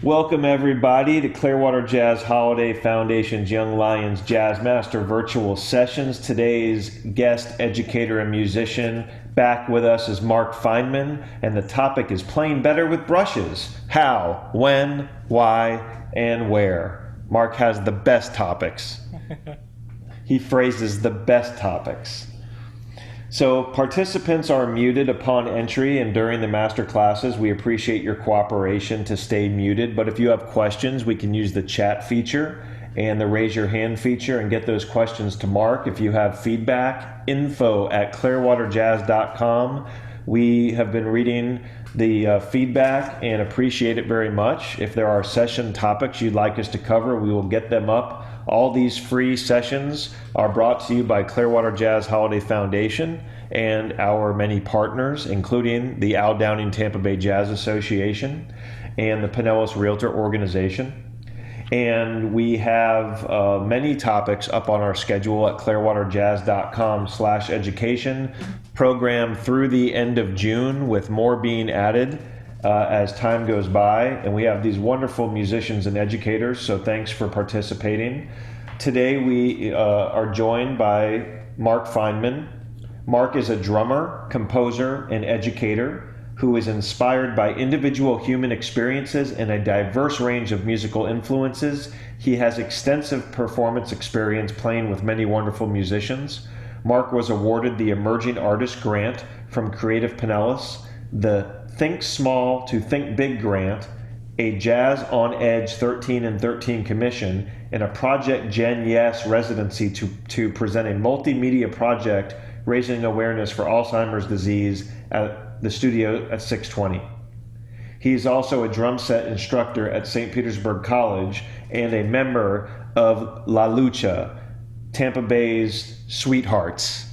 Welcome everybody to Clearwater Jazz Holiday Foundation's Young Lions Jazz Master Virtual Sessions. Today's guest educator and musician back with us is Mark Feinman, and the topic is playing better with brushes. How, when, why, and where. Mark has the best topics. He phrases the best topics. So participants are muted upon entry and during the master classes. We appreciate your cooperation to stay muted, but if you have questions, we can use the chat feature and the raise your hand feature and get those questions to Mark. If you have feedback, info@clearwaterjazz.com. We have been reading the feedback and appreciate it very much. If there are session topics you'd like us to cover, we will get them up. All these free sessions are brought to you by Clearwater Jazz Holiday Foundation and our many partners, including the Al Downing Tampa Bay Jazz Association and the Pinellas Realtor Organization. And we have many topics up on our schedule at clearwaterjazz.com/education, program through the end of June, with more being added as time goes by. And we have these wonderful musicians and educators, so thanks for participating. Today we are joined by Mark Feinman. Mark is a drummer, composer, and educator who is inspired by individual human experiences and a diverse range of musical influences. He has extensive performance experience playing with many wonderful musicians. Mark was awarded the Emerging Artist Grant from Creative Pinellas, the Think Small to Think Big Grant, a Jazz on Edge 13 and 13 commission, and a Project Gen Yes residency to present a multimedia project raising awareness for Alzheimer's disease at the studio at 620. He's also a drum set instructor at St. Petersburg College and a member of La Lucha, Tampa Bay's Sweethearts.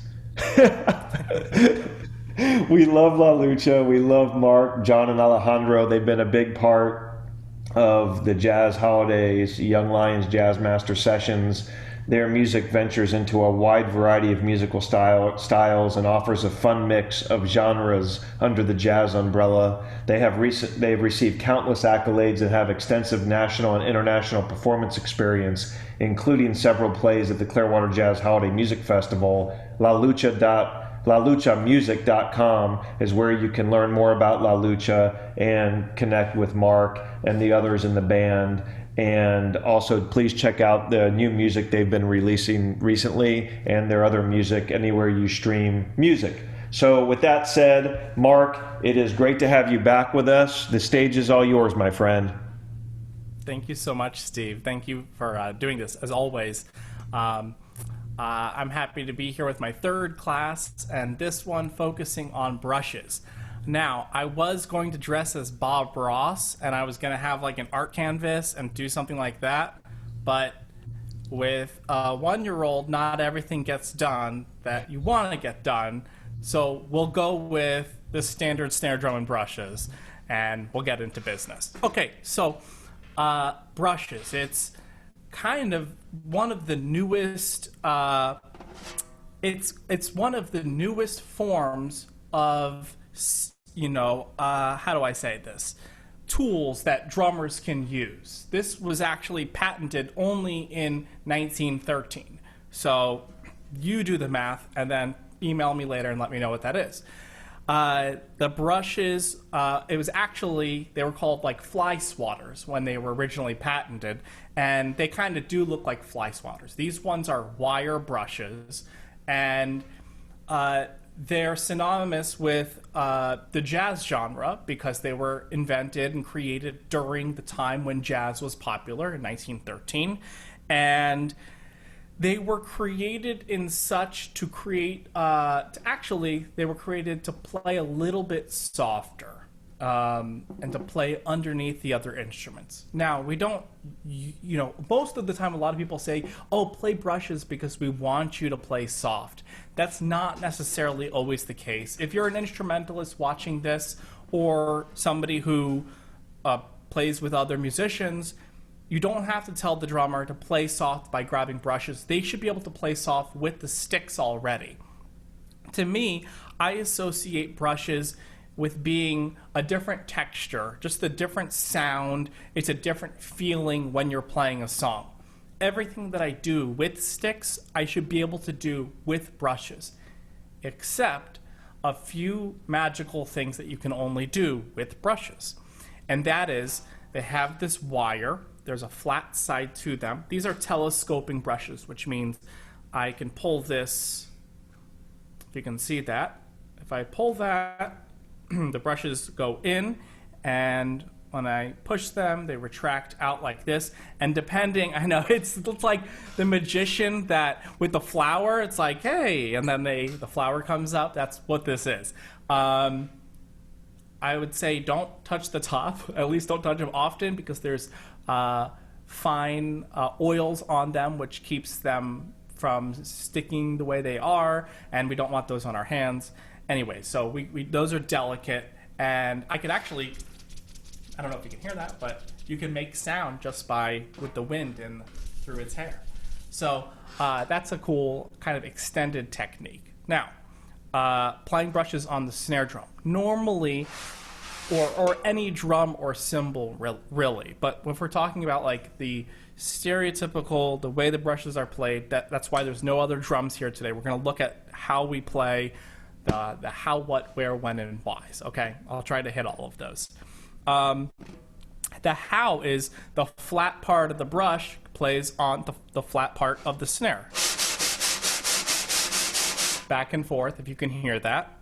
We love La Lucha. We love Mark, John, and Alejandro. They've been a big part of the Jazz Holidays, Young Lions Jazz Master Sessions. Their music ventures into a wide variety of musical styles and offers a fun mix of genres under the jazz umbrella. They've received countless accolades and have extensive national and international performance experience, including several plays at the Clearwater Jazz Holiday Music Festival. LaLuchamusic.com is where you can learn more about La Lucha and connect with Mark and the others in the band. And also, please check out the new music they've been releasing recently and their other music anywhere you stream music. So with that said, Mark, it is great to have you back with us. The stage is all yours, my friend. Thank you so much, Steve. Thank you for doing this, as always. I'm happy to be here with my third class, and this one focusing on brushes. Now, I was going to dress as Bob Ross, and I was going to have like an art canvas and do something like that, but with a one-year-old, not everything gets done that you want to get done, so we'll go with the standard snare drum and brushes, and we'll get into business. Okay, so brushes. It's kind of one of the newest, it's one of the newest forms of, how do I say this? Tools that drummers can use. This was actually patented only in 1913. So you do the math and then email me later and let me know what that is. The brushes, it was actually, they were called like fly swatters when they were originally patented, and they kind of do look like fly swatters. These ones are wire brushes, and they're synonymous with the jazz genre because they were invented and created during the time when jazz was popular in 1913, and they were created in such to create, they were created to play a little bit softer and to play underneath the other instruments. Now, we don't, most of the time a lot of people say, oh, play brushes because we want you to play soft. That's not necessarily always the case. If you're an instrumentalist watching this or somebody who plays with other musicians, you don't have to tell the drummer to play soft by grabbing brushes. They should be able to play soft with the sticks already. To me, I associate brushes with being a different texture, just a different sound. It's a different feeling when you're playing a song. Everything that I do with sticks, I should be able to do with brushes, except a few magical things that you can only do with brushes. And that is, they have this wire. There's a flat side to them. These are telescoping brushes, which means I can pull this, if you can see that. If I pull that, the brushes go in, and when I push them, they retract out like this. And depending, I know it's like the magician that with the flower, it's like, hey, and then the flower comes up. That's what this is. I would say don't touch the top. At least don't touch them often, because there's fine oils on them, which keeps them from sticking the way they are, and we don't want those on our hands. Anyway, so those are delicate, and I could actually, I don't know if you can hear that, but you can make sound just with the wind in through its hair. So that's a cool kind of extended technique. Now, playing brushes on the snare drum. Normally, or any drum or cymbal really, but if we're talking about like the stereotypical, the way the brushes are played, that's why there's no other drums here today. We're going to look at how we play the how, what, where, when, and whys. Okay, I'll try to hit all of those. The how is the flat part of the brush plays on the flat part of the snare. Back and forth, if you can hear that.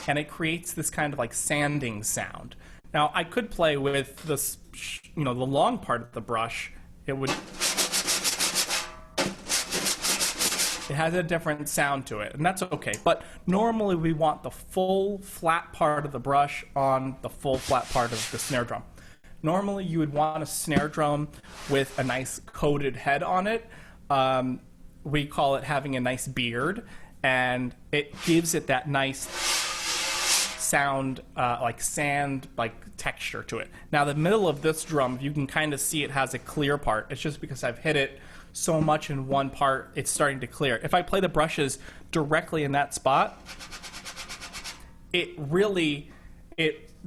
And it creates this kind of like sanding sound. Now, I could play with this, the long part of the brush. It has a different sound to it, and that's okay. But normally we want the full flat part of the brush on the full flat part of the snare drum. Normally you would want a snare drum with a nice coated head on it. We call it having a nice beard, and it gives it that nice sound, like sand, like texture to it. Now the middle of this drum, you can kind of see it has a clear part. It's just because I've hit it so much in one part, it's starting to clear. If I play the brushes directly in that spot, the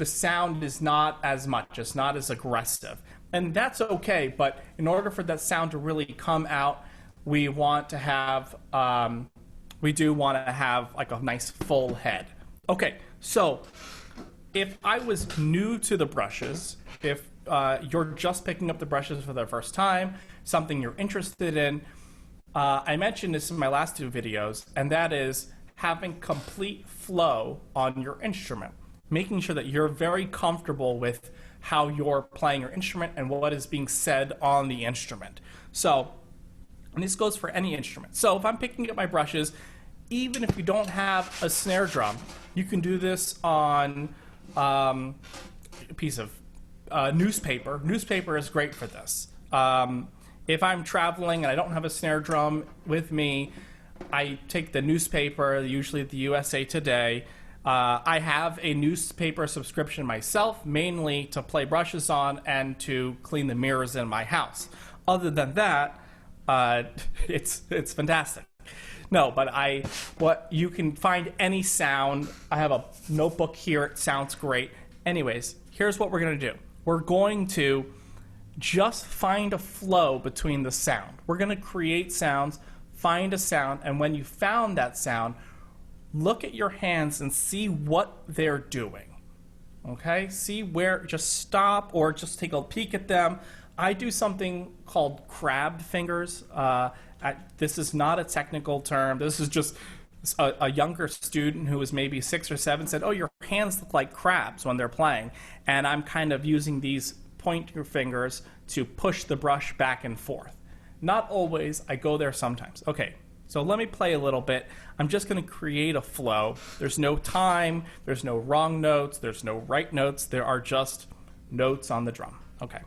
sound is not as much. It's not as aggressive. And that's okay, but in order for that sound to really come out, we do want to have like a nice full head. Okay, so if I was new to the brushes, if you're just picking up the brushes for the first time, something you're interested in, I mentioned this in my last two videos, and that is having complete flow on your instrument, making sure that you're very comfortable with how you're playing your instrument and what is being said on the instrument. So, and this goes for any instrument. So if I'm picking up my brushes, even if you don't have a snare drum, you can do this on a piece of newspaper. Newspaper is great for this. If I'm traveling and I don't have a snare drum with me, I take the newspaper, usually the USA Today. I have a newspaper subscription myself, mainly to play brushes on and to clean the mirrors in my house. Other than that, it's fantastic. No, but you can find any sound. I have a notebook here. It sounds great. Anyways, here's what we're going to do. We're going to just find a flow between the sound. We're going to create sounds, find a sound, and when you found that sound, look at your hands and see what they're doing. Okay? See where, just stop or just take a peek at them. I do something called crab fingers. This is not a technical term. This is just a younger student who was maybe 6 or 7 said, oh, your hands look like crabs when they're playing. And I'm kind of using these pointer fingers to push the brush back and forth. Not always. I go there sometimes. Okay, so let me play a little bit. I'm just going to create a flow. There's no time. There's no wrong notes. There's no right notes. There are just notes on the drum. Okay.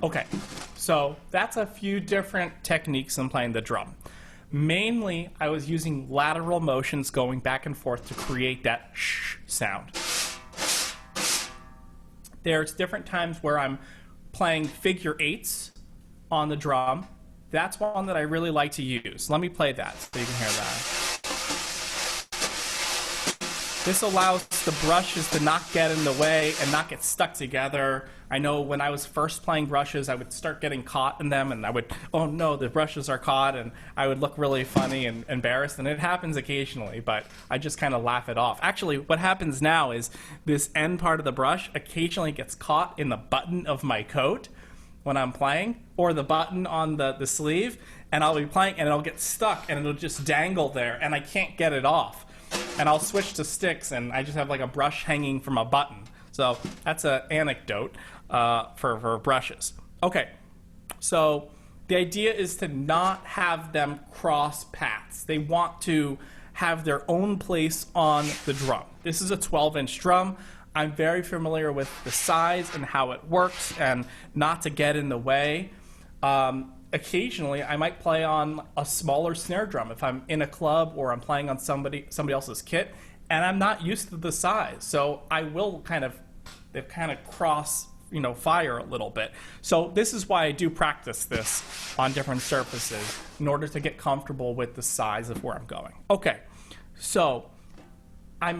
Okay, so that's a few different techniques in playing the drum. Mainly, I was using lateral motions going back and forth to create that shh sound. There's different times where I'm playing figure eights on the drum. That's one that I really like to use. Let me play that so you can hear that. This allows the brushes to not get in the way and not get stuck together. I know when I was first playing brushes, I would start getting caught in them, and I would, oh no, the brushes are caught, and I would look really funny and embarrassed, and it happens occasionally, but I just kind of laugh it off. Actually, what happens now is this end part of the brush occasionally gets caught in the button of my coat when I'm playing, or the button on the sleeve, and I'll be playing, and it'll get stuck, and it'll just dangle there, and I can't get it off. And I'll switch to sticks, and I just have like a brush hanging from a button. So that's an anecdote for brushes. Okay, so the idea is to not have them cross paths. They want to have their own place on the drum. This is a 12-inch drum. I'm very familiar with the size and how it works and not to get in the way. Occasionally, I might play on a smaller snare drum if I'm in a club or I'm playing on somebody else's kit, and I'm not used to the size. So I will kind of cross, fire a little bit. So this is why I do practice this on different surfaces in order to get comfortable with the size of where I'm going. Okay, so I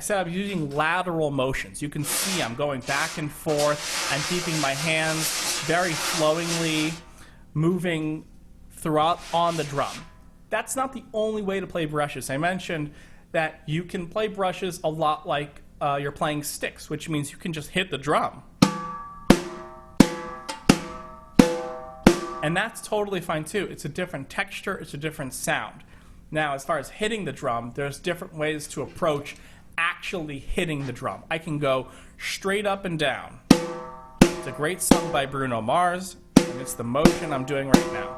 said I'm using lateral motions. You can see I'm going back and forth. I'm keeping my hands very flowingly moving throughout on the drum. That's not the only way to play brushes. I mentioned that you can play brushes a lot like you're playing sticks, which means you can just hit the drum. And that's totally fine too. It's a different texture, it's a different sound. Now, as far as hitting the drum, there's different ways to approach actually hitting the drum. I can go straight up and down. It's a great song by Bruno Mars, and it's the motion I'm doing right now.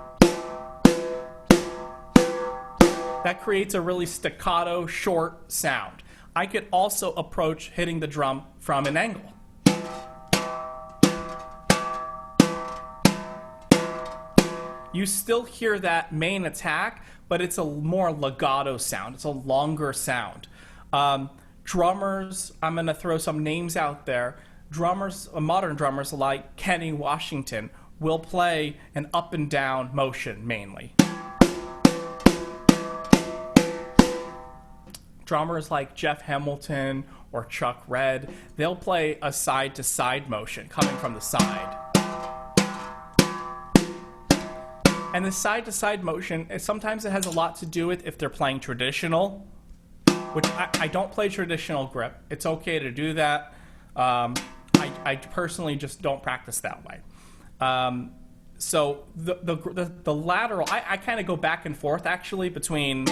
That creates a really staccato, short sound. I could also approach hitting the drum from an angle. You still hear that main attack, but it's a more legato sound. It's a longer sound. Drummers, I'm going to throw some names out there. Drummers, modern drummers like Kenny Washington, will play an up and down motion mainly. Drummers like Jeff Hamilton or Chuck Red, they'll play a side-to-side motion coming from the side. And the side-to-side motion, sometimes it has a lot to do with if they're playing traditional, which I don't play traditional grip. It's okay to do that. I personally just don't practice that way. So the lateral, I kind of go back and forth actually between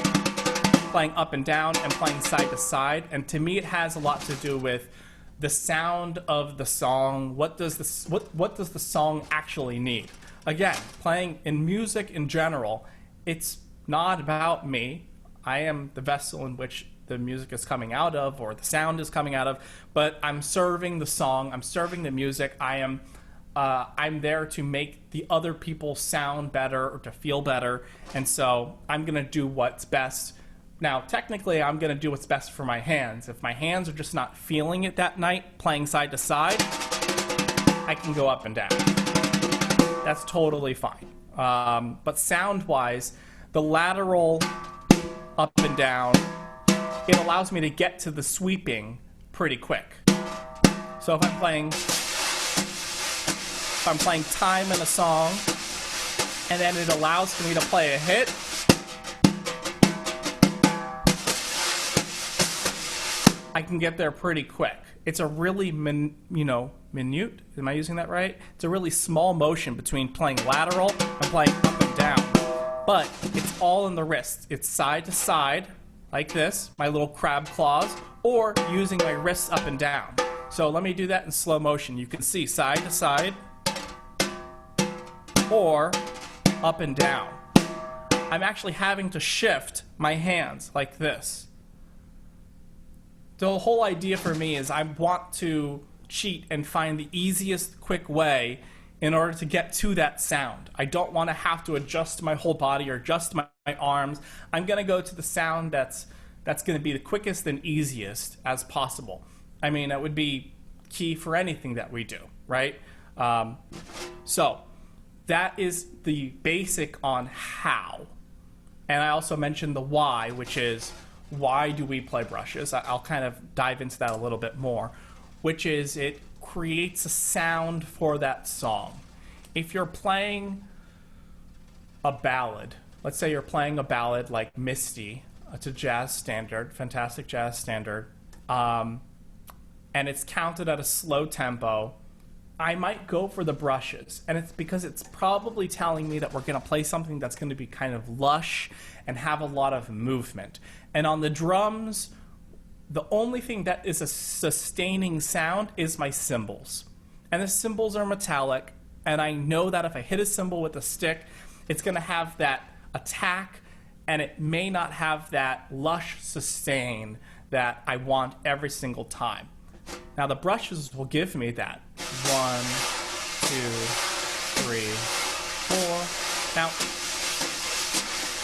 playing up and down and playing side to side, and to me it has a lot to do with the sound of the song. What does the song actually need? Again, playing in music in general, it's not about me. I am the vessel in which the music is coming out of, or the sound is coming out of, but I'm serving the song, I'm serving the music. I'm there to make the other people sound better or to feel better, and so I'm going to do what's best. Now, technically, I'm going to do what's best for my hands. If my hands are just not feeling it that night, playing side to side, I can go up and down. That's totally fine. But sound-wise, the lateral up and down, it allows me to get to the sweeping pretty quick. So if I'm playing time in a song, and then it allows for me to play a hit, I can get there pretty quick. It's a really minute, am I using that right? It's a really small motion between playing lateral and playing up and down. But it's all in the wrist. It's side to side, like this, my little crab claws, or using my wrists up and down. So let me do that in slow motion. You can see side to side, or up and down. I'm actually having to shift my hands like this. The whole idea for me is I want to cheat and find the easiest, quick way in order to get to that sound. I don't want to have to adjust my whole body or adjust my arms. I'm going to go to the sound that's going to be the quickest and easiest as possible. I mean, that would be key for anything that we do, right? So that is the basic on how. And I also mentioned the why, which is why do we play brushes? I'll kind of dive into that a little bit more, which is it creates a sound for that song. If you're playing a ballad, let's say you're playing a ballad like Misty, it's a jazz standard, fantastic jazz standard, and it's counted at a slow tempo, I might go for the brushes. And it's because it's probably telling me that we're going to play something that's going to be kind of lush and have a lot of movement. And on the drums, the only thing that is a sustaining sound is my cymbals. And the cymbals are metallic, and I know that if I hit a cymbal with a stick, it's going to have that attack, and it may not have that lush sustain that I want every single time. Now the brushes will give me that. 1, 2, 3, 4. Now,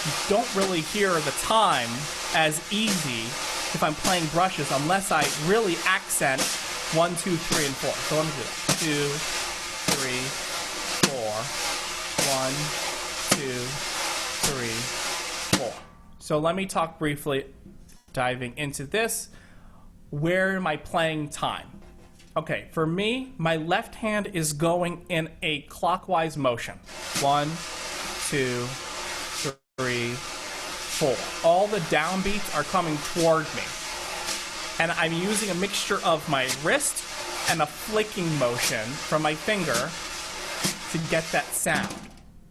you don't really hear the time as easy if I'm playing brushes unless I really accent 1, 2, 3, and 4. So let me do that. 2, 3, 4. 1, 2, 3, 4. So let me talk briefly, diving into this. Where am I playing time? Okay, for me, my left hand is going in a clockwise motion. 1, 2, 3, 4. All the downbeats are coming toward me. And I'm using a mixture of my wrist and a flicking motion from my finger to get that sound.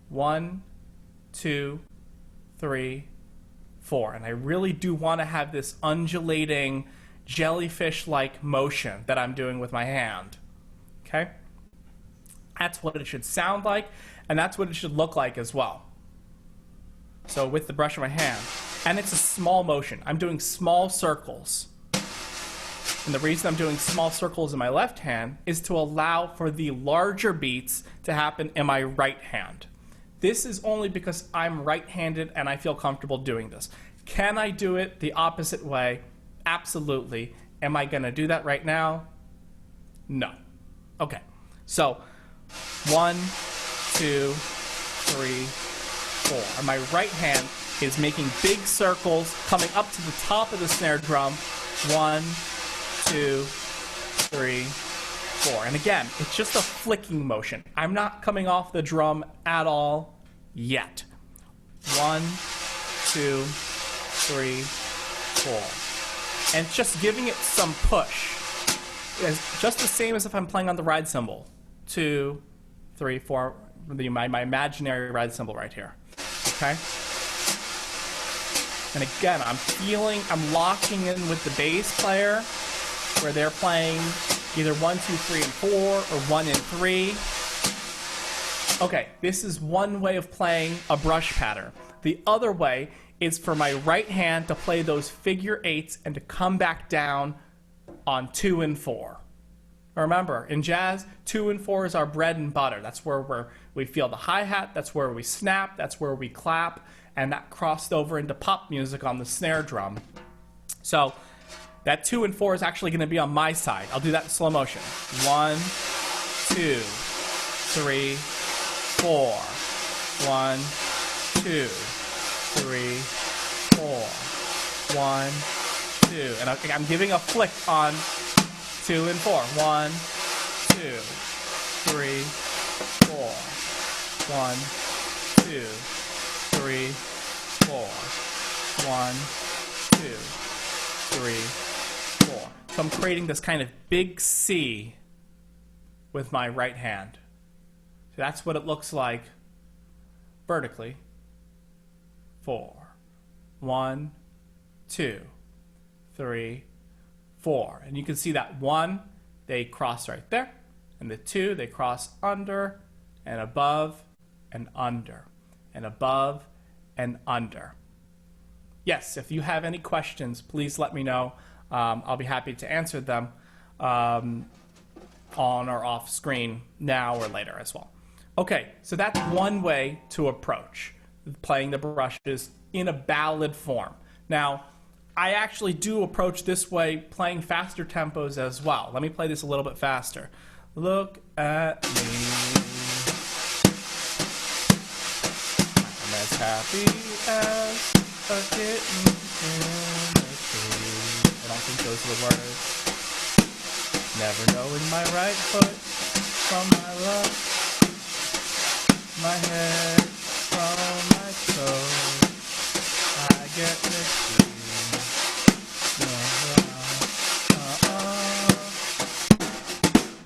1, 2, 3, 4. And I really do want to have this undulating, jellyfish-like motion that I'm doing with my hand. Okay? That's what it should sound like, and that's what it should look like as well. So with the brush in my hand. And it's a small motion. I'm doing small circles. And the reason I'm doing small circles in my left hand is to allow for the larger beats to happen in my right hand. This is only because I'm right-handed and I feel comfortable doing this. Can I do it the opposite way? Absolutely. Am I going to do that right now? No. Okay. So 1, 2, 3, 4. And my right hand is making big circles coming up to the top of the snare drum. 1, 2, 3, 4. And again, it's just a flicking motion. I'm not coming off the drum at all yet. 1, 2, 3, 4. And it's just giving it some push. It's just the same as if I'm playing on the ride cymbal. 2, 3, 4, my imaginary ride cymbal right here. Okay? And again, I'm locking in with the bass player where they're playing either 1, 2, 3, and 4, or 1 and 3. Okay, this is one way of playing a brush pattern. The other way is for my right hand to play those figure eights and to come back down on 2 and 4. Remember, in jazz, 2 and 4 is our bread and butter. That's where we feel the hi-hat, that's where we snap, that's where we clap, and that crossed over into pop music on the snare drum. So that 2 and 4 is actually going to be on my side. I'll do that in slow motion. 1, 2, 3, 4. 1, 2, 3, 4. 1, 2. And I'm giving a flick on 2 and 4. 1, 2, 3, 4. 1, 2, 3, 4. 1, 2, 3, 4. So I'm creating this kind of big C with my right hand. So that's what it looks like vertically. 4. 1, 2, 3, 4. And you can see that 1, they cross right there. And the 2, they cross under and above and under and above and under. Yes, if you have any questions, please let me know. I'll be happy to answer them on or off screen now or later as well. Okay, so that's one way to approach playing the brushes in a ballad form. Now, I actually do approach this way playing faster tempos as well. Let me play this a little bit faster. Look at me. I'm as happy as a kitten in a tree. I don't think those are the words. Never knowing my right foot from my left. My head from my toes, I get mixed.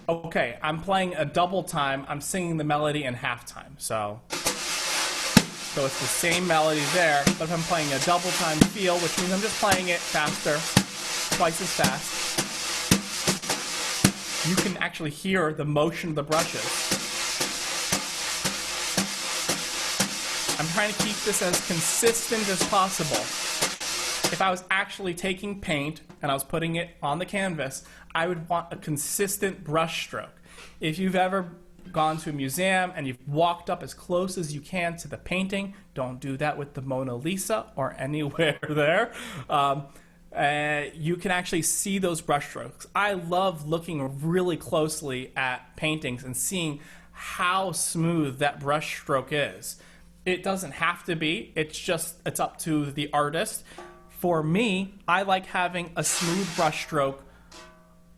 Okay, I'm playing a double time. I'm singing the melody in half time. So it's the same melody there, but if I'm playing a double time feel, which means I'm just playing it faster, twice as fast, you can actually hear the motion of the brushes. I'm trying to keep this as consistent as possible. If I was actually taking paint and I was putting it on the canvas, I would want a consistent brush stroke. If you've ever gone to a museum and you've walked up as close as you can to the painting, don't do that with the Mona Lisa or anywhere there. You can actually see those brush strokes. I love looking really closely at paintings and seeing how smooth that brush stroke is. It doesn't have to be. It's up to the artist. For me, I like having a smooth brush stroke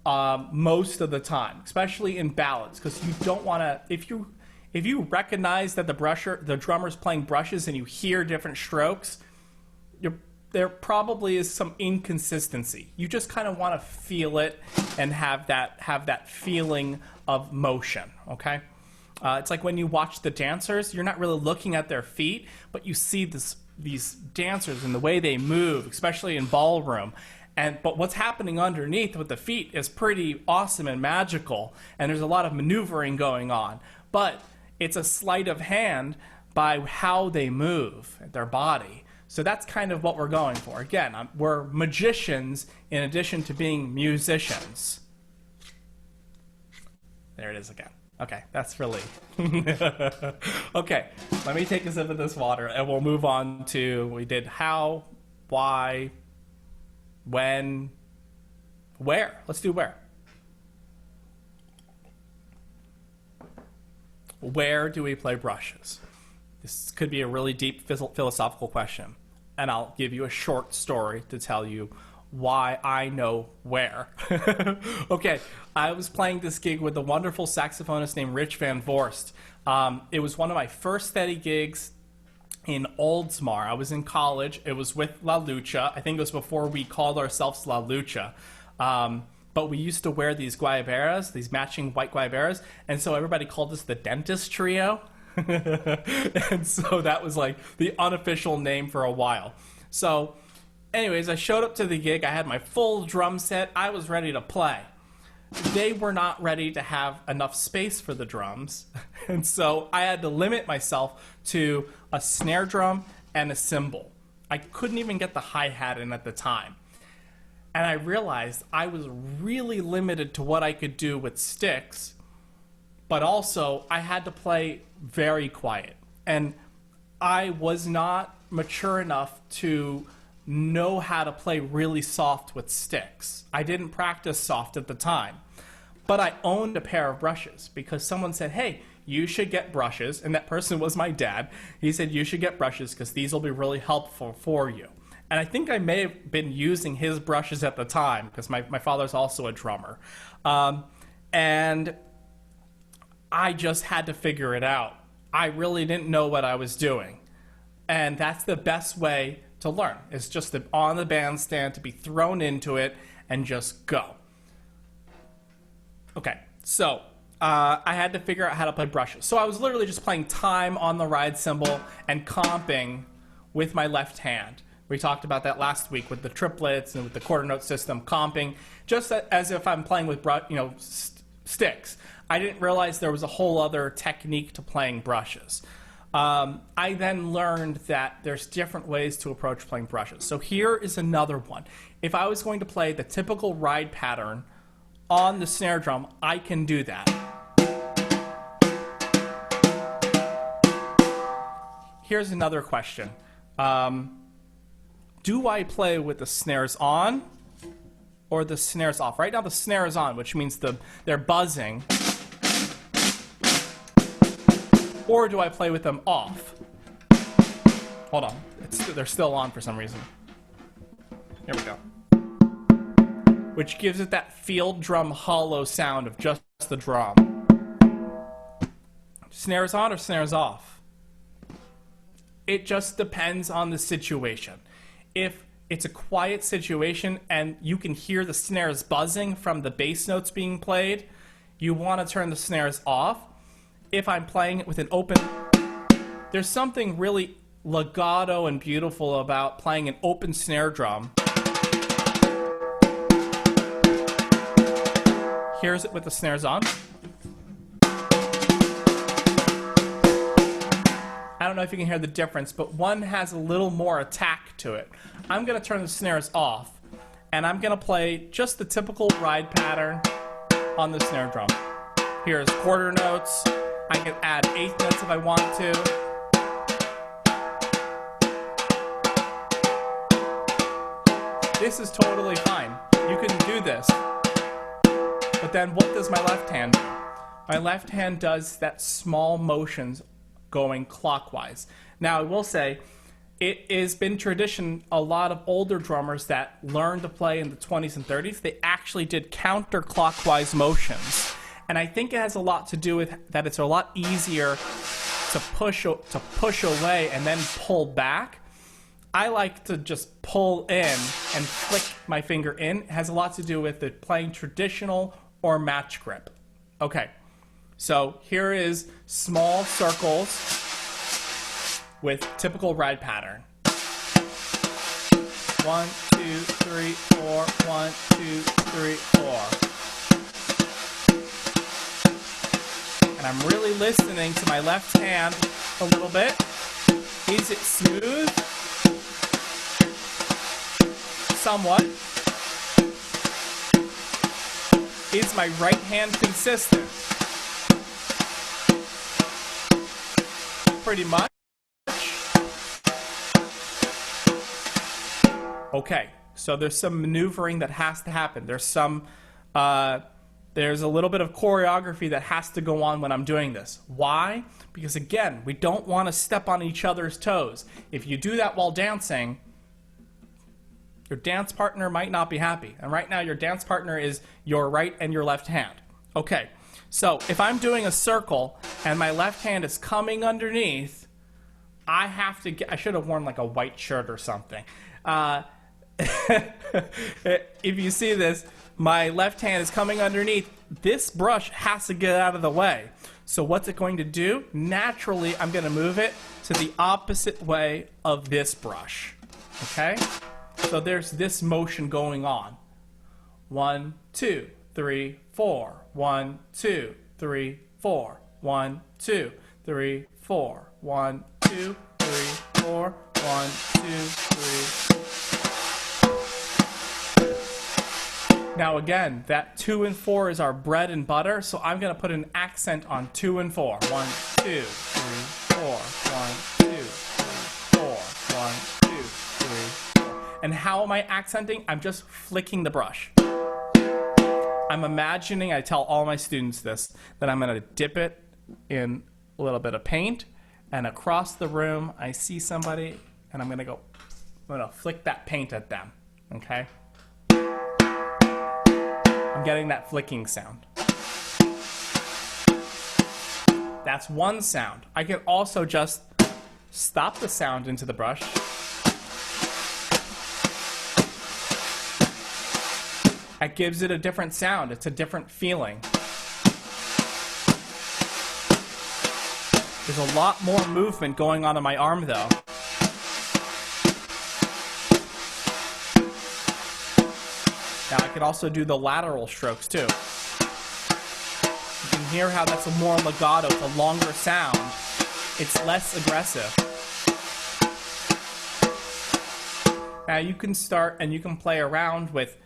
most of the time, especially in ballads, because you don't want to. If you recognize that the drummer's playing brushes and you hear different strokes, there probably is some inconsistency. You just kind of want to feel it and have that feeling of motion. Okay. It's like when you watch the dancers, you're not really looking at their feet, but you see these dancers and the way they move, especially in ballroom. But what's happening underneath with the feet is pretty awesome and magical, and there's a lot of maneuvering going on. But it's a sleight of hand by how they move, their body. So that's kind of what we're going for. Again, we're magicians in addition to being musicians. There it is again. Okay, that's really... Okay, let me take a sip of this water, and we'll move on to... We did how, why, when, where. Let's do where. Where do we play brushes? This could be a really deep philosophical question, and I'll give you a short story to tell you why I know where. Okay, I was playing this gig with a wonderful saxophonist named Rich Van Vorst. It was one of my first steady gigs in Oldsmar. I was in college. It was with La Lucha. I think it was before we called ourselves La Lucha. But we used to wear these guayaberas, these matching white guayaberas, and so everybody called us the Dentist Trio. And so that was like the unofficial name for a while. So anyways, I showed up to the gig. I had my full drum set. I was ready to play. They were not ready to have enough space for the drums. And so I had to limit myself to a snare drum and a cymbal. I couldn't even get the hi-hat in at the time. And I realized I was really limited to what I could do with sticks, but also I had to play very quiet. And I was not mature enough to know how to play really soft with sticks. I didn't practice soft at the time, but I owned a pair of brushes because someone said, hey, you should get brushes, and that person was my dad. He said, you should get brushes because these will be really helpful for you. And I think I may have been using his brushes at the time because my father's also a drummer. And I just had to figure it out. I really didn't know what I was doing. And that's the best way to learn, is just to, on the bandstand, to be thrown into it and just go. Okay, so I had to figure out how to play brushes. So I was literally just playing time on the ride cymbal and comping with my left hand. We talked about that last week with the triplets and with the quarter note system, comping, just as if I'm playing with sticks. I didn't realize there was a whole other technique to playing brushes. I then learned that there's different ways to approach playing brushes. So here is another one. If I was going to play the typical ride pattern on the snare drum, I can do that. here's another question. Do I play with the snares on or the snares off? Right now the snare is on, which means they're buzzing. Or do I play with them off? Hold on. They're still on for some reason. Here we go. Which gives it that field drum hollow sound of just the drum. Snares on or snares off? It just depends on the situation. If it's a quiet situation and you can hear the snares buzzing from the bass notes being played, you want to turn the snares off. If I'm playing it with an open, there's something really legato and beautiful about playing an open snare drum. Here's it with the snares on. I don't know if you can hear the difference, but one has a little more attack to it. I'm going to turn the snares off, and I'm going to play just the typical ride pattern on the snare drum. Here's quarter notes. I can add eighth notes if I want to. This is totally fine. You can do this. But then what does my left hand do? My left hand does that small motions going clockwise. Now, I will say, it has been tradition, a lot of older drummers that learned to play in the 20s and 30s, they actually did counterclockwise motions. And I think it has a lot to do with that it's a lot easier to push away and then pull back. I like to just pull in and flick my finger in. It has a lot to do with it playing traditional or match grip. Okay, so here is small circles with typical ride pattern. 1, 2, 3, 4, 1, 2, 3, 4. And I'm really listening to my left hand a little bit. Is it smooth? Somewhat. Is my right hand consistent? Pretty much. Okay, so there's some maneuvering that has to happen. There's a little bit of choreography that has to go on when I'm doing this. Why? Because again, we don't want to step on each other's toes. If you do that while dancing, your dance partner might not be happy. And right now your dance partner is your right and your left hand. Okay, so if I'm doing a circle and my left hand is coming underneath, I should have worn like a white shirt or something. If you see this, my left hand is coming underneath. This brush has to get out of the way. So what's it going to do? Naturally, I'm going to move it to the opposite way of this brush. Okay? So there's this motion going on. 1, 2, 3, 4. 1, 2, 3, 4. 1, 2, 3, 4. 1, 2, 3, 4. 1, 2, 3. Now again, that 2 and 4 is our bread and butter, so I'm going to put an accent on 2 and 4. 1, 2, 3, 4. 1, 2, 3, 4. 1, 2, 3, 4. And how am I accenting? I'm just flicking the brush. I'm imagining, I tell all my students this, that I'm going to dip it in a little bit of paint, and across the room I see somebody, and I'm going to flick that paint at them. Okay? I'm getting that flicking sound. That's one sound. I can also just stop the sound into the brush. That gives it a different sound. It's a different feeling. There's a lot more movement going on in my arm though. Now I could also do the lateral strokes too. You can hear how that's a more legato, it's a longer sound. It's less aggressive. Now you can start and you can play around with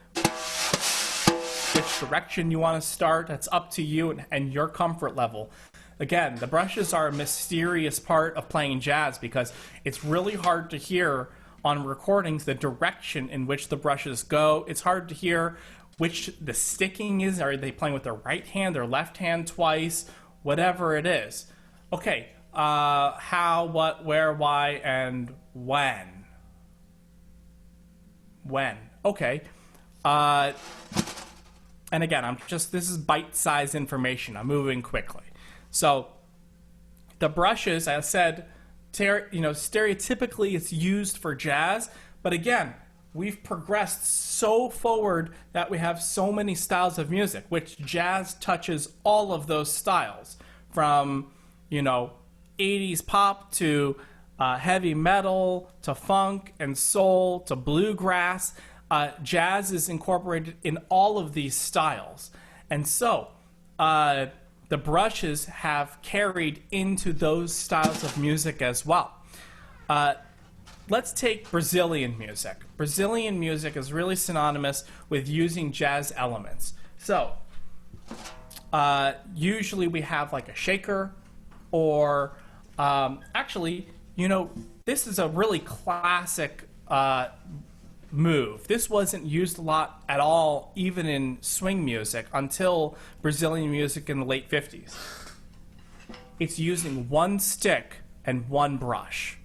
which which direction you want to start. That's up to you and your comfort level. Again, the brushes are a mysterious part of playing jazz because it's really hard to hear on recordings the direction in which the brushes go. It's hard to hear which the sticking is. Are they playing with their right hand, their left hand twice, whatever it is. Okay, how, what, where, why, and when. When. Okay. And again, this is bite-sized information. I'm moving quickly. So the brushes, as I said, stereotypically it's used for jazz, but again, we've progressed so forward that we have so many styles of music, which jazz touches all of those styles, from 80s pop to heavy metal to funk and soul to bluegrass. Jazz is incorporated in all of these styles, and so the brushes have carried into those styles of music as well. Let's take Brazilian music. Brazilian music is really synonymous with using jazz elements. So usually we have like a shaker, or actually, this is a really classic move. This wasn't used a lot at all, even in swing music, until Brazilian music in the late 50s. It's using one stick and one brush.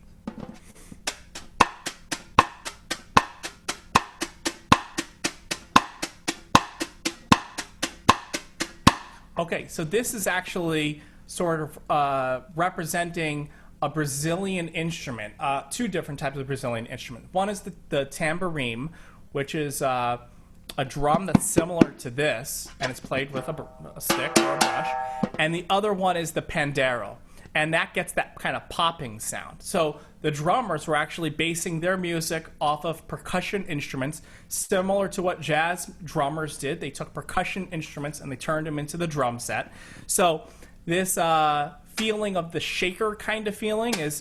Okay, so this is actually sort of representing a Brazilian instrument, two different types of Brazilian instrument. One is the tamborim, which is a drum that's similar to this, and it's played with a stick or a brush. And the other one is the pandeiro, and that gets that kind of popping sound. So the drummers were actually basing their music off of percussion instruments, similar to what jazz drummers did. They took percussion instruments and they turned them into the drum set. So this feeling of the shaker kind of feeling is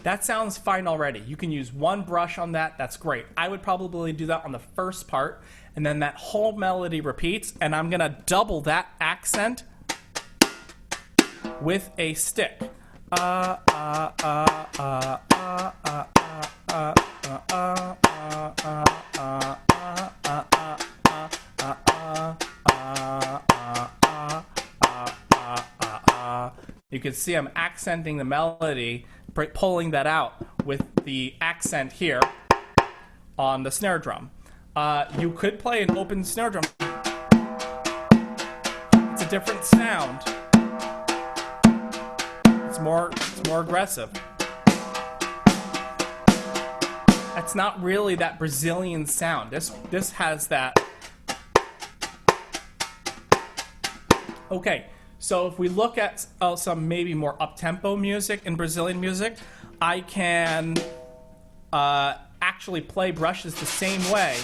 that sounds fine already. You can use one brush on that. That's great. I would probably do that on the first part, and then that whole melody repeats, and I'm going to double that accent with a stick. You can see I'm accenting the melody, pulling that out with the accent here on the snare drum. You could play an open snare drum. It's a different sound. It's more aggressive. That's not really that Brazilian sound. This has that. Okay, so if we look at some maybe more up-tempo music in Brazilian music, I can actually play brushes the same way,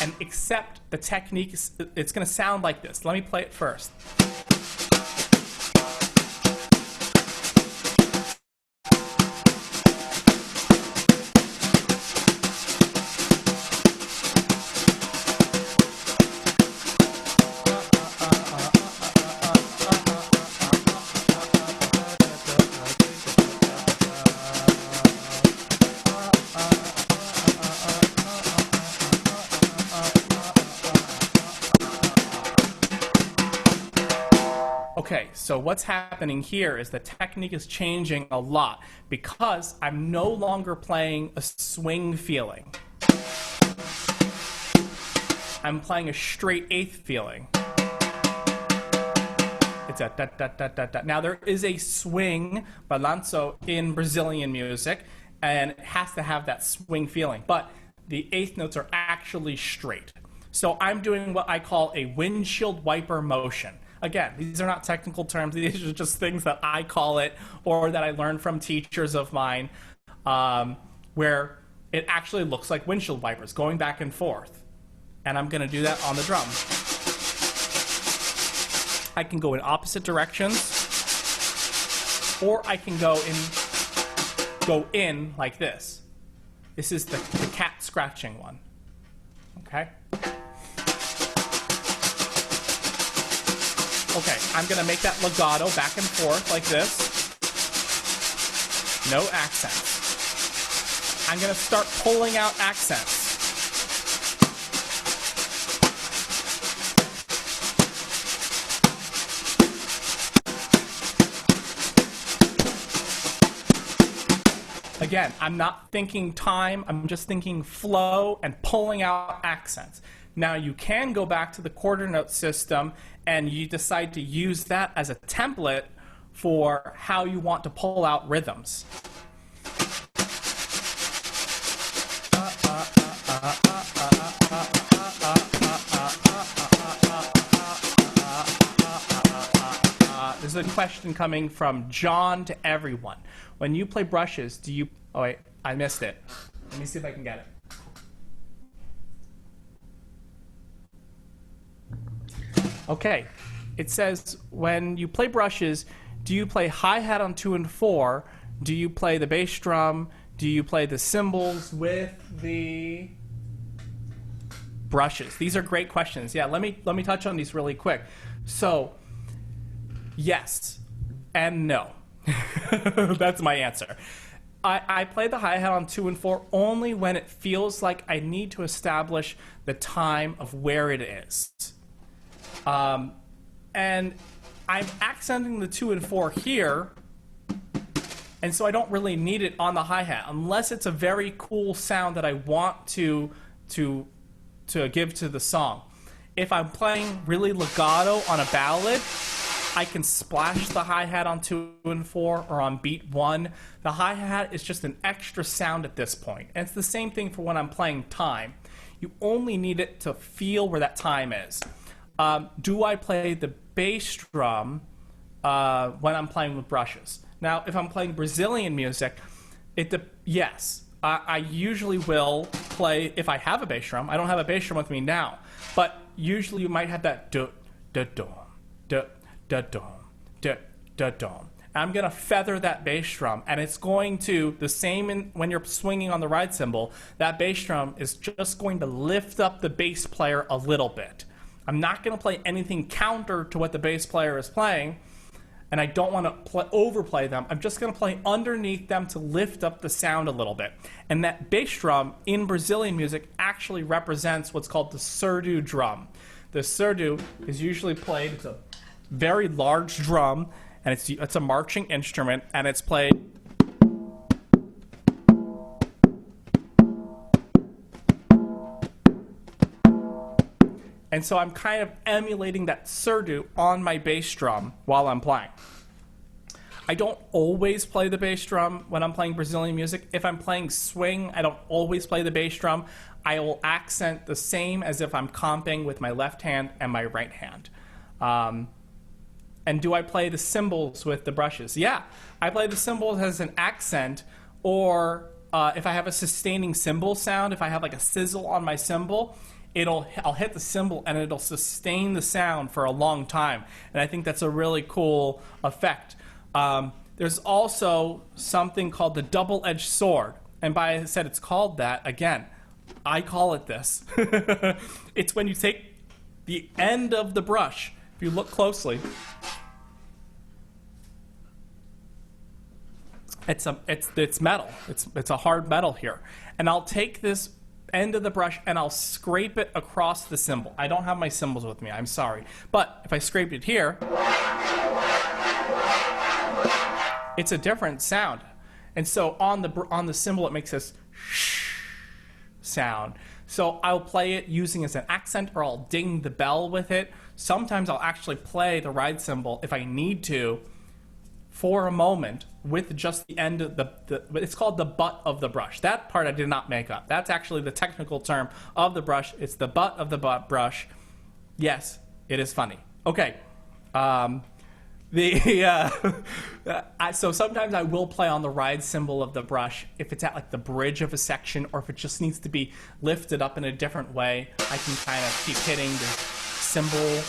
and except the technique, it's going to sound like this. Let me play it first. Okay, so what's happening here is the technique is changing a lot because I'm no longer playing a swing feeling. I'm playing a straight eighth feeling. It's a da da da da da. Now there is a swing, balanço, in Brazilian music, and it has to have that swing feeling, but the eighth notes are actually straight. So I'm doing what I call a windshield wiper motion. Again, these are not technical terms. These are just things that I call it or that I learned from teachers of mine, where it actually looks like windshield wipers going back and forth. And I'm going to do that on the drum. I can go in opposite directions, or I can go in like this. This is the cat scratching one. Okay? Okay, I'm going to make that legato back and forth like this. No accents. I'm going to start pulling out accents. Again, I'm not thinking time, I'm just thinking flow and pulling out accents. Now you can go back to the quarter note system and you decide to use that as a template for how you want to pull out rhythms. This is a question coming from John to everyone. When you play brushes, do you... Oh, wait, I missed it. Let me see if I can get it. Okay, it says, when you play brushes, do you play hi-hat on 2 and 4? Do you play the bass drum? Do you play the cymbals with the brushes? These are great questions. Yeah, let me touch on these really quick. So, yes and no. That's my answer. I play the hi-hat on 2 and 4 only when it feels like I need to establish the time of where it is. And I'm accenting the 2 and 4 here, and so I don't really need it on the hi-hat unless it's a very cool sound that I want to give to the song. If I'm playing really legato on a ballad, I can splash the hi-hat on 2 and 4 or on beat 1. The hi-hat is just an extra sound at this point. And it's the same thing for when I'm playing time. You only need it to feel where that time is. Do I play the bass drum when I'm playing with brushes? Now, if I'm playing Brazilian music, yes. I usually will play, if I have a bass drum. I don't have a bass drum with me now. But usually you might have that do-da-dum, da-da-dum, da-da-dum. I'm going to feather that bass drum, and it's going to, the same when you're swinging on the ride cymbal, that bass drum is just going to lift up the bass player a little bit. I'm not going to play anything counter to what the bass player is playing, and I don't want to overplay them. I'm just going to play underneath them to lift up the sound a little bit. And that bass drum in Brazilian music actually represents what's called the surdo drum. The surdo is usually played, it's a very large drum, and it's a marching instrument, and it's played and so I'm kind of emulating that surdo on my bass drum while I'm playing. I don't always play the bass drum when I'm playing Brazilian music. If I'm playing swing, I don't always play the bass drum. I will accent the same as if I'm comping with my left hand and my right hand. And do I play the cymbals with the brushes? Yeah, I play the cymbals as an accent, or if I have a sustaining cymbal sound, if I have like a sizzle on my cymbal, I'll hit the cymbal and it'll sustain the sound for a long time. And I think that's a really cool effect. There's also something called the double-edged sword. And by I said it's called that, again, I call it this. It's when you take the end of the brush, if you look closely, it's metal. It's a hard metal here. And I'll take this end of the brush and I'll scrape it across the cymbal. I don't have my cymbals with me, I'm sorry. But if I scrape it here, it's a different sound. And so on the cymbal it makes this shh sound. So I'll play it using as an accent, or I'll ding the bell with it. Sometimes I'll actually play the ride cymbal if I need to for a moment with just the end of it's called the butt of the brush. That part I did not make up. That's actually the technical term of the brush. It's the butt of the brush. Yes, it is funny. Okay. So sometimes I will play on the ride cymbal of the brush if it's at like the bridge of a section, or if it just needs to be lifted up in a different way. I can kind of keep hitting the cymbal.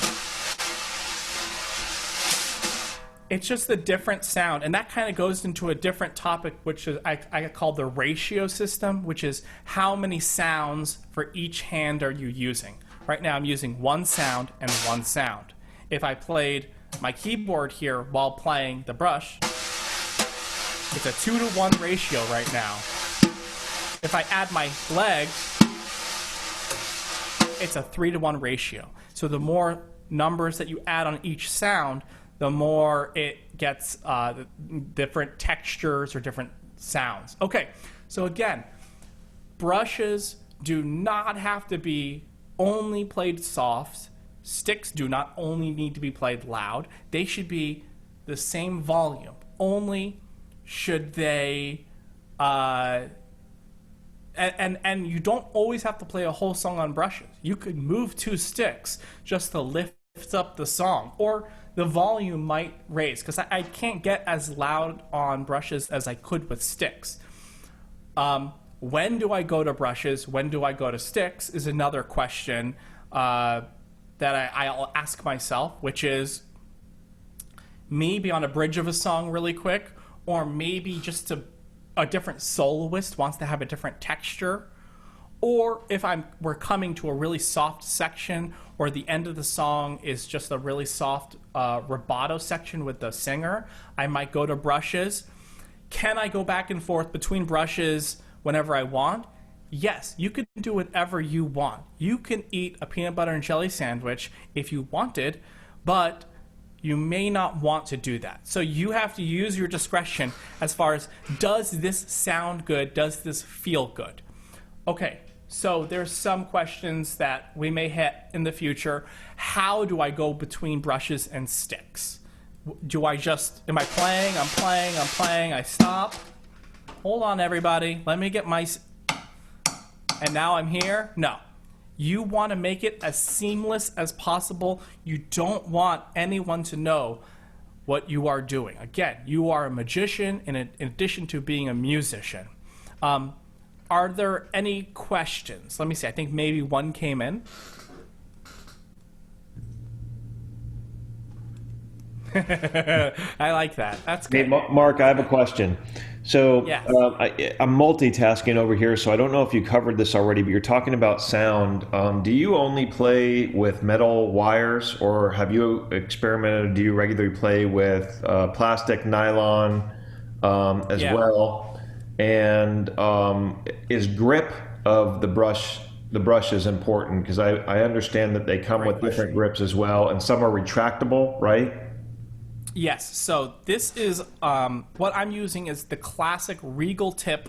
It's just a different sound, and that kind of goes into a different topic, which is I call the ratio system, which is how many sounds for each hand are you using. Right now I'm using one sound and one sound. If I played my keyboard here while playing the brush, it's a 2-to-1 ratio right now. If I add my leg, it's a 3-to-1 ratio. So the more numbers that you add on each sound, the more it gets different textures or different sounds. Okay, so again, brushes do not have to be only played soft. Sticks do not only need to be played loud. They should be the same volume. Only should they... and you don't always have to play a whole song on brushes. You could move 2 sticks just to lift up the song, or the volume might raise, because I can't get as loud on brushes as I could with sticks. When do I go to brushes? When do I go to sticks is another question that I'll ask myself, which is maybe on a bridge of a song really quick, or maybe just a different soloist wants to have a different texture, or if we're coming to a really soft section, or the end of the song is just a really soft rubato section with the singer, I might go to brushes. Can I go back and forth between brushes whenever I want? Yes, you can do whatever you want. You can eat a peanut butter and jelly sandwich if you wanted, but you may not want to do that. So you have to use your discretion as far as, does this sound good? Does this feel good? Okay, so there's some questions that we may hit in the future. How do I go between brushes and sticks? Am I playing, I'm playing, I stop. Hold on, everybody. Let me get my... And now I'm here? No. You want to make it as seamless as possible. You don't want anyone to know what you are doing. Again, you are a magician in addition to being a musician. Are there any questions? Let me see. I think maybe one came in. I like that. That's good. Hey, Mark, I have a question. So Yes. I'm multitasking over here, so I don't know if you covered this already, but you're talking about sound. Do you only play with metal wires, or have you experimented? Do you regularly play with plastic, nylon as Yeah. well? And is grip of the brush is important? Because I understand that they come with different grips as well, and some are retractable, right? Yes, so this is, what I'm using is the classic Regal Tip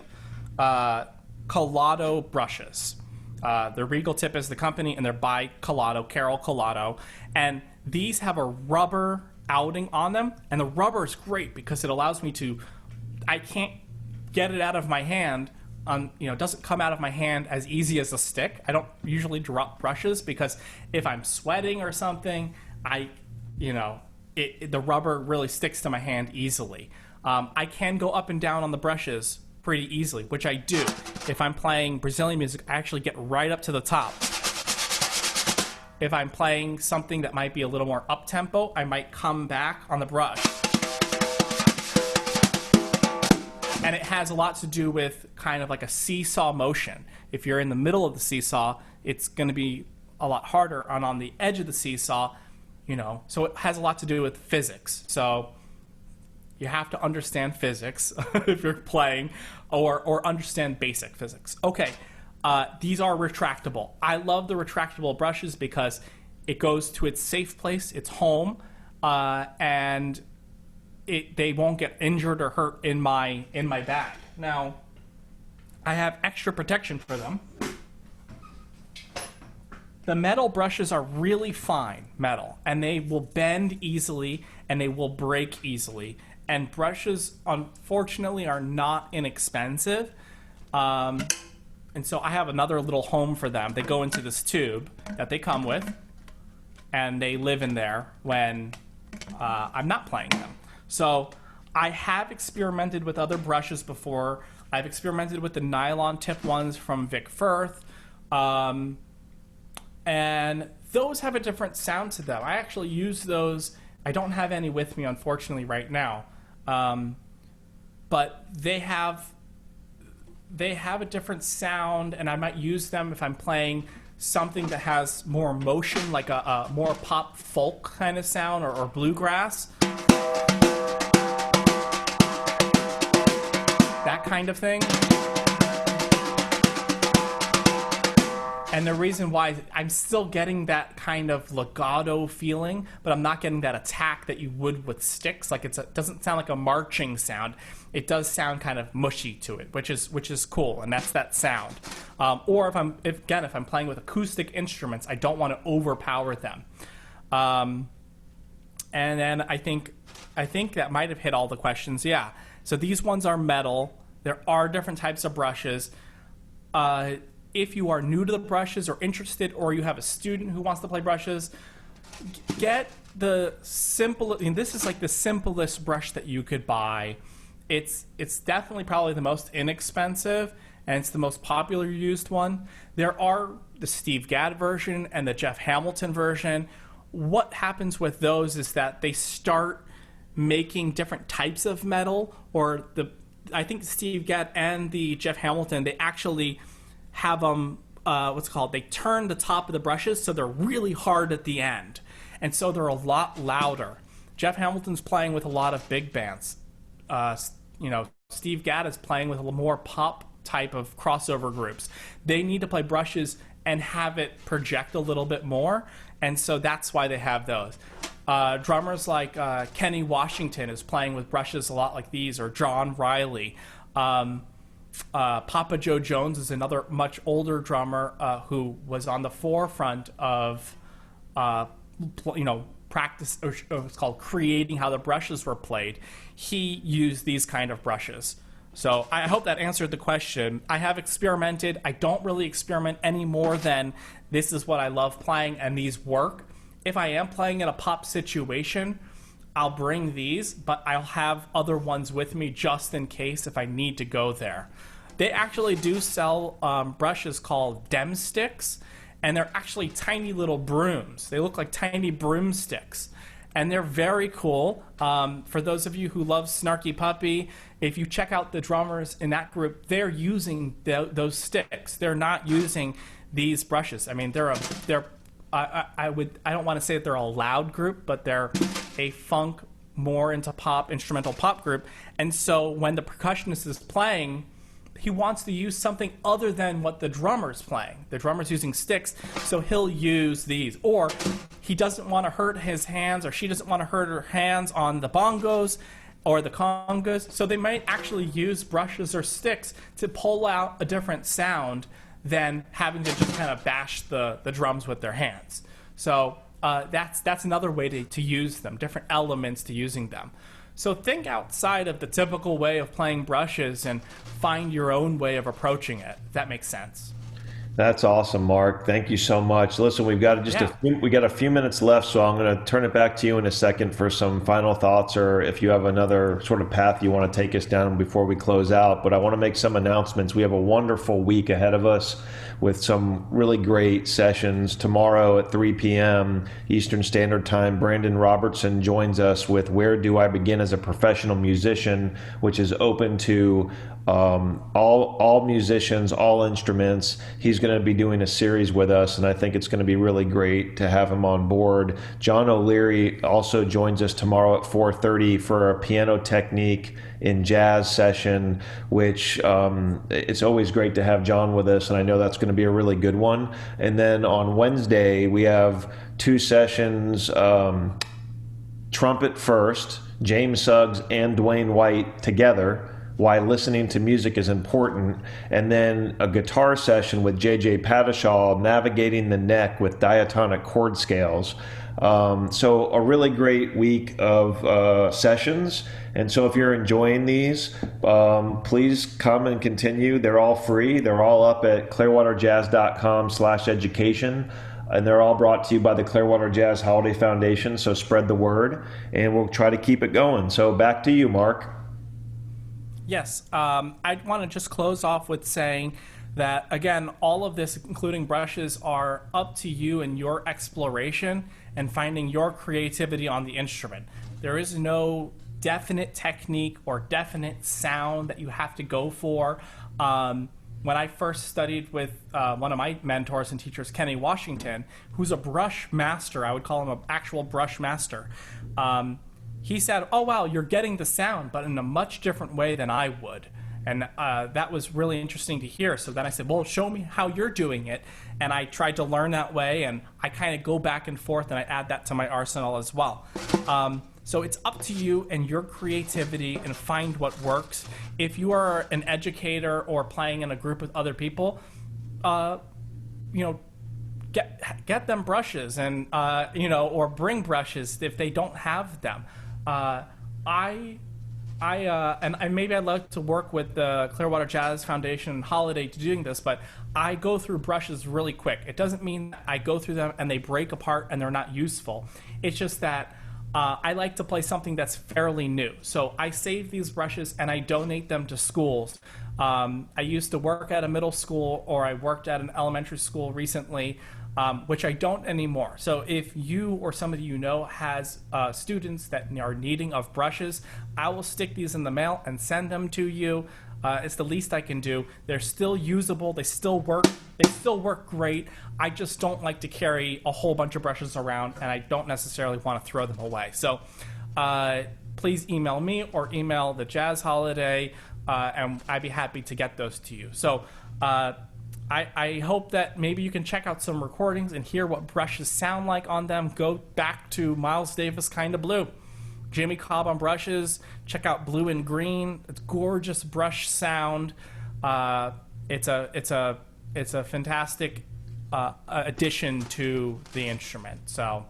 Collado brushes. The Regal Tip is the company, and they're by Collado, Carol Collado. And these have a rubber outing on them, and the rubber is great because it allows me to, I can't get it out of my hand, it doesn't come out of my hand as easy as a stick. I don't usually drop brushes because if I'm sweating or something, the rubber really sticks to my hand easily. I can go up and down on the brushes pretty easily, which I do. If I'm playing Brazilian music, I actually get right up to the top. If I'm playing something that might be a little more up-tempo, I might come back on the brush. And it has a lot to do with kind of like a seesaw motion. If you're in the middle of the seesaw, it's going to be a lot harder. And on the edge of the seesaw, so it has a lot to do with physics. So you have to understand physics if you're playing, or understand basic physics. Okay, these are retractable. I love the retractable brushes because it goes to its safe place, its home, and they won't get injured or hurt in my bag. Now, I have extra protection for them. The metal brushes are really fine metal, and they will bend easily, and they will break easily. And brushes, unfortunately, are not inexpensive. And so I have another little home for them. They go into this tube that they come with, and they live in there when I'm not playing them. So I have experimented with other brushes before. I've experimented with the nylon tip ones from Vic Firth, and those have a different sound to them. I actually use those. I don't have any with me, unfortunately, right now, but they have a different sound, and I might use them if I'm playing something that has more motion, like a more pop folk kind of sound, or bluegrass. That kind of thing. And the reason why I'm still getting that kind of legato feeling, but I'm not getting that attack that you would with sticks. Like it doesn't sound like a marching sound. It does sound kind of mushy to it, which is cool, and that's that sound. Or if I'm playing with acoustic instruments, I don't want to overpower them. And then I think that might have hit all the questions. Yeah. So these ones are metal. There are different types of brushes. If you are new to the brushes or interested, or you have a student who wants to play brushes, get the simple. I mean, this is like the simplest brush that you could buy. It's definitely probably the most inexpensive, and it's the most popular used one. There are the Steve Gadd version and the Jeff Hamilton version. What happens with those is that they start making different types of metal, or I think Steve Gadd and the Jeff Hamilton, they actually have them, they turn the top of the brushes so they're really hard at the end. And so they're a lot louder. Jeff Hamilton's playing with a lot of big bands. Steve Gadd is playing with a more pop type of crossover groups. They need to play brushes and have it project a little bit more. And so that's why they have those. Drummers like Kenny Washington is playing with brushes a lot like these, or John Riley. Papa Joe Jones is another much older drummer who was on the forefront of, practice, or it's called creating how the brushes were played. He used these kind of brushes. So I hope that answered the question. I have experimented. I don't really experiment any more than this is what I love playing and these work. If I am playing in a pop situation, I'll bring these, but I'll have other ones with me just in case if I need to go there. They actually do sell brushes called dem sticks, and they're actually tiny little brooms. They look like tiny broomsticks, and they're very cool. For those of you who love Snarky Puppy, if you check out the drummers in that group, they're using those sticks. They're not using these brushes. I mean, I don't want to say that they're a loud group, but they're a funk, more into pop, instrumental pop group. And so when the percussionist is playing, he wants to use something other than what the drummer's playing. The drummer's using sticks, so he'll use these. Or he doesn't want to hurt his hands, or she doesn't want to hurt her hands on the bongos or the congas, so they might actually use brushes or sticks to pull out a different sound than having to just kind of bash the drums with their hands. So that's another way to use them, different elements to using them. So think outside of the typical way of playing brushes and find your own way of approaching it, if that makes sense. That's awesome, Mark. Thank you so much. Listen, we've got a few minutes left, so I'm going to turn it back to you in a second for some final thoughts, or if you have another sort of path you want to take us down before we close out. But I want to make some announcements. We have a wonderful week ahead of us with some really great sessions. Tomorrow at 3 p.m. Eastern Standard Time, Brandon Robertson joins us with Where Do I Begin as a Professional Musician, which is open to all musicians, all instruments. He's going to be doing a series with us, and I think it's going to be really great to have him on board. John O'Leary also joins us tomorrow at 4:30 for a piano technique in jazz session, which it's always great to have John with us, and I know that's going to be a really good one. And then on Wednesday, we have two sessions, trumpet first, James Suggs and Dwayne White together, why listening to music is important, and then a guitar session with J.J. Padishal, navigating the neck with diatonic chord scales. So a really great week of sessions. And so if you're enjoying these, please come and continue. They're all free. They're all up at clearwaterjazz.com/education. and they're all brought to you by the Clearwater Jazz Holiday Foundation. So spread the word, and we'll try to keep it going. So back to you, Mark. Yes, I want to just close off with saying that, again, all of this, including brushes, are up to you and your exploration and finding your creativity on the instrument. There is no definite technique or definite sound that you have to go for. When I first studied with one of my mentors and teachers, Kenny Washington, who's a brush master, I would call him an actual brush master, he said, "Oh, wow, you're getting the sound, but in a much different way than I would." And that was really interesting to hear. So then I said, well, show me how you're doing it. And I tried to learn that way, and I kind of go back and forth, and I add that to my arsenal as well. So it's up to you and your creativity, and find what works. If you are an educator or playing in a group with other people, get them brushes, and or bring brushes if they don't have them. And maybe I'd like to work with the Clearwater Jazz Foundation and Holiday to doing this, but I go through brushes really quick. It doesn't mean I go through them and they break apart and they're not useful. It's just that I like to play something that's fairly new. So I save these brushes and I donate them to schools. I used to work at a middle school, or I worked at an elementary school recently, which I don't anymore. So if you or somebody you know has students that are needing of brushes, I will stick these in the mail and send them to you. It's the least I can do. They're still usable. They still work. They still work great. I just don't like to carry a whole bunch of brushes around, and I don't necessarily want to throw them away. So please email me or email the Jazz Holiday, and I'd be happy to get those to you. So I hope that maybe you can check out some recordings and hear what brushes sound like on them. Go back to Miles Davis' Kinda Blue. Jimmy Cobb on brushes. Check out Blue and Green. It's gorgeous brush sound. It's a fantastic addition to the instrument. So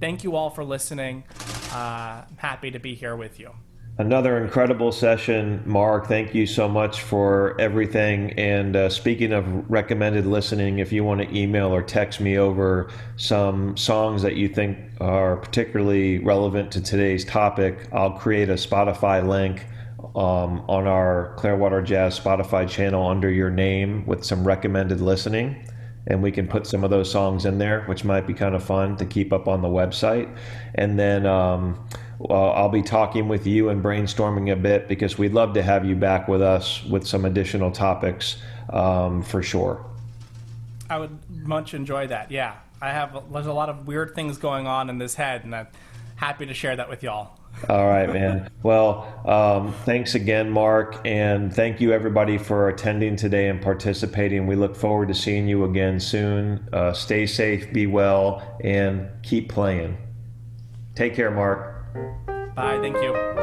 thank you all for listening. I'm happy to be here with you. Another incredible session, Mark. Thank you so much for everything. And speaking of recommended listening, if you want to email or text me over some songs that you think are particularly relevant to today's topic, I'll create a Spotify link on our Clearwater Jazz Spotify channel under your name with some recommended listening. And we can put some of those songs in there, which might be kind of fun to keep up on the website. And then I'll be talking with you and brainstorming a bit, because we'd love to have you back with us with some additional topics for sure. I would much enjoy that. Yeah, there's a lot of weird things going on in this head, and I'm happy to share that with y'all. All right, man. Well, thanks again, Mark, and thank you everybody for attending today and participating. We look forward to seeing you again soon. Stay safe, be well, and keep playing. Take care, Mark. Bye. Thank you.